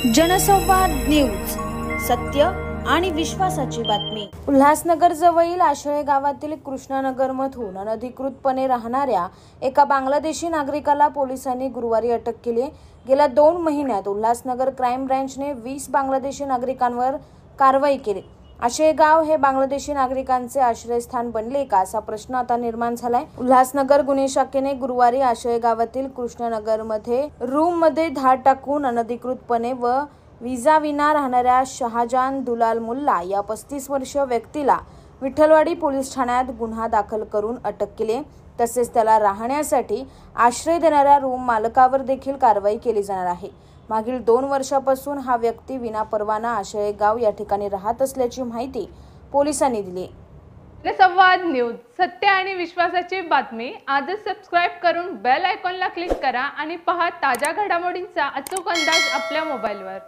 जनसंवाद न्यूज, सत्य आणि विश्वासाची बातमी। उल्हासनगर जवळील आशळे गावातील कृष्णानगरमधून अनधिकृतपणे राहणाऱ्या एका बांगलादेशी नागरिकाला पोलिसांनी गुरुवारी अटक केली। गेल्या 2 महिन्यात उल्हासनगर क्राईम ब्रँचने 20 बांगलादेशी नागरिकांवर कारवाई केली। आशळे गाव हे बांगलादेशी नागरिकांचे आश्रयस्थान बनले का असा प्रश्न आता निर्माण झालाय। उल्हासनगर गुन्हे शाखेने गुरुवारी आशळे गावातील कृष्णानगरमध्ये रूममध्ये धाड टाकून अनधिकृतपणे व विजा राहणाऱ्या शहाजान दुलाल मुल्ला या 35 वर्षीय व्यक्तीला विठ्ठलवाडी पोलीस ठाण्यात गुन्हा दाखल करून अटक केली। तसेच त्याला राहण्यासाठी आश्रय देणाऱ्या रूम मालकावर देखील कारवाई केली जाणार आहे। मागील 2 वर्षापासून हा व्यक्ती विनापरवाना आशळे गाव या ठिकाणी राहत असल्याची माहिती पोलिसांनी दिली। जनसंवाद न्यूज, सत्य आणि विश्वासाची बातमी। आजच सबस्क्राइब करून बेल आयकॉनला क्लिक करा आणि पहा ताज्या घडामोडींचा अचूक अंदाज आपल्या मोबाईलवर।